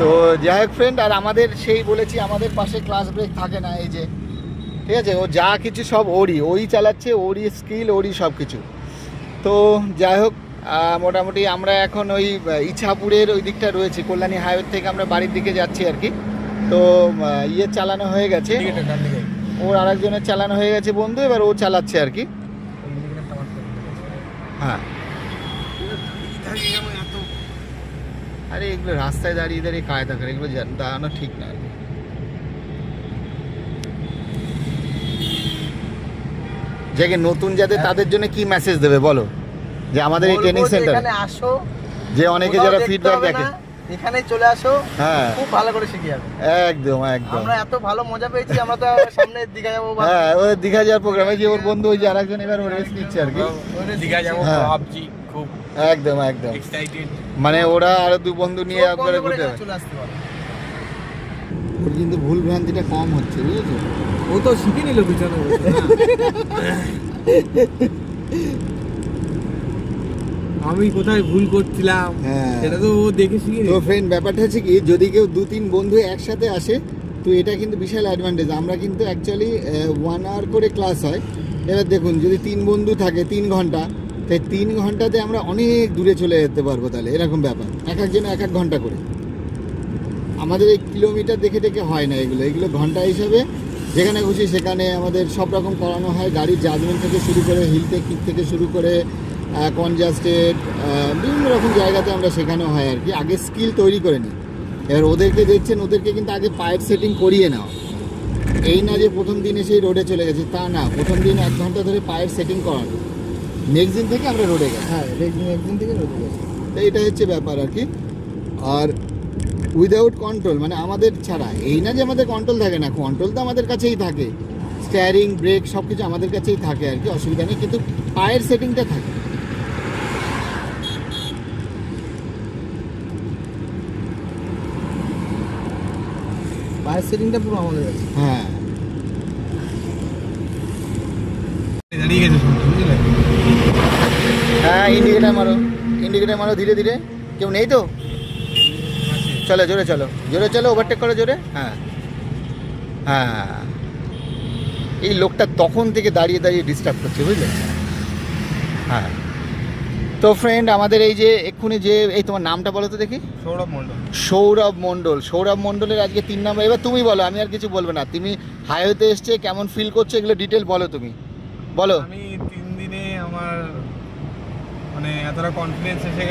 তো যাই হোক ফ্রেন্ড, আর আমাদের সেই বলেছি আমাদের পাশে ক্লাস ব্রেক থাকে না, এই যে ঠিক আছে, ও যা কিছু সব ওই চালাচ্ছে, ওরই স্কিল, ওরই সব কিছু। তো যাই হোক, মোটামুটি আমরা এখন ওই ইছাপুরের ওই দিকটা রয়েছি, কল্যাণী হাইওয়ে থেকে আমরা বাড়ির দিকে যাচ্ছি আর কি। তো ইয়ে চালানো হয়ে গেছে, ওর আরেকজনের চালানো হয়ে গেছে বন্ধু, এবার ও চালাচ্ছে আর কি। হ্যাঁ, আরে এগুলো রাস্তায় দাঁড়িয়ে দাঁড়িয়ে কায়দা করে, এগুলো দাঁড়ানো ঠিক না আর কি। যে নতুন যাদের, তাদের জন্য কি মেসেজ দেবে বলো, যে আমাদের এই ট্রেনিং সেন্টার আসো, যে অনেকে যারা ফিডব্যাক দেখে এখানে চলে আসো, হ্যাঁ খুব ভালো করে শিখে যাবে। একদম একদম, আমরা এত ভালো মজা পেয়েছি, আমরা তো সামনে দীঘা যাবো। হ্যাঁ, ওই দীঘা যাওয়ার প্রোগ্রামে যে ওর বন্ধু ওই যে আরেকজন এবার ওর রেস্ট নিচ্ছে আর কি, দীঘা যাবো হ্যাঁ। ভাবছি, খুব একদম একদম, এক্সাইটেড। মানে ওরা আরো দু বন্ধু নিয়ে একবারে ঘুরতে হবে। চলে আসতে পারে। ওর কিন্তু ভুল ভ্রান্তিটা কম হচ্ছে, বুঝেছো? ও তো শিখে নিল পিছনে বসে। আমি কোথায় ভুল করছিলাম হ্যাঁ, সেটা তো ও দেখে শিখে তো ফ্রেন্ড ব্যাপারটা হচ্ছে কি, যদি কেউ 2-3 বন্ধু একসাথে আসে তো এটা কিন্তু বিশাল অ্যাডভান্টেজ। আমরা কিন্তু অ্যাকচুয়ালি 1 আওয়ার করে ক্লাস হয়। এবার দেখুন, যদি 3 বন্ধু থাকে 3 ঘন্টা, তাই 3 ঘন্টাতে আমরা অনেক দূরে চলে যেতে পারবো। তাহলে এরকম ব্যাপার, এক একজন 1-1 ঘন্টা করে। আমাদের এই কিলোমিটার দেখে দেখে হয় না, এগুলো ঘন্টা হিসাবে যেখানে খুশি সেখানে আমাদের সব রকম করানো হয়। গাড়ির জাজমেন্ট থেকে শুরু করে, হিল টেকনিক থেকে শুরু করে, কনজাস্টেড, বিভিন্ন রকম জায়গাতে আমরা শেখানো হয় আর কি। আগে স্কিল তৈরি করে নিই। এবার ওদেরকে দেখছেন, ওদেরকে কিন্তু আগে পায়ের সেটিং করিয়ে নাও। এই না যে প্রথম দিন এসেই রোডে চলে গেছে, তা না। প্রথম দিন 1 ঘন্টা ধরে পায়ের সেটিং করানো, নেক্সট দিন থেকে আমরা রোডে গেছি। হ্যাঁ, একদিন থেকে রোডে গেছি। তো এটা হচ্ছে ব্যাপার আর কি। আর উইদাউট কন্ট্রোল, মানে আমাদের ছাড়া, এই না যে আমাদের কন্ট্রোল থাকে না, কন্ট্রোল তো আমাদের কাছেই থাকে, স্টিয়ারিং, ব্রেক সব কিছু আমাদের কাছেই থাকে আর কি, অসুবিধা নেই, কিন্তু পায়ের সেটিংটা থাকে। পায়ের সেটিংটা পুরো আমাদের কাছে। হ্যাঁ, দাঁড়িয়ে গেছে, বুঝলে? হ্যাঁ, ইন্ডিকেটার মারো ধীরে ধীরে। কেউ নেই তো? চলো জোরে চলো, জোরে চলো, ওভারটেক করো জোরে। হ্যাঁ হ্যাঁ, এই লোকটা তখন থেকে দাঁড়িয়ে দাঁড়িয়ে ডিস্টার্ব করছে, বুঝলে? হ্যাঁ, তো ফ্রেন্ড আমাদের এই যে এক্ষুনি যে, এই তোমার নামটা বলো তো দেখি। সৌরভ মণ্ডল। সৌরভ মণ্ডলের আজকে 3 নম্বর। এবার তুমি বলো, আমি আর কিছু বলবো না। তুমি হাইওয়েতে এসছে, কেমন ফিল করছো, এগুলো ডিটেল বলো, তুমি বলো। আমি 3 দিনে আমার মানে এতটা কনফিডেন্স এসে গেছে।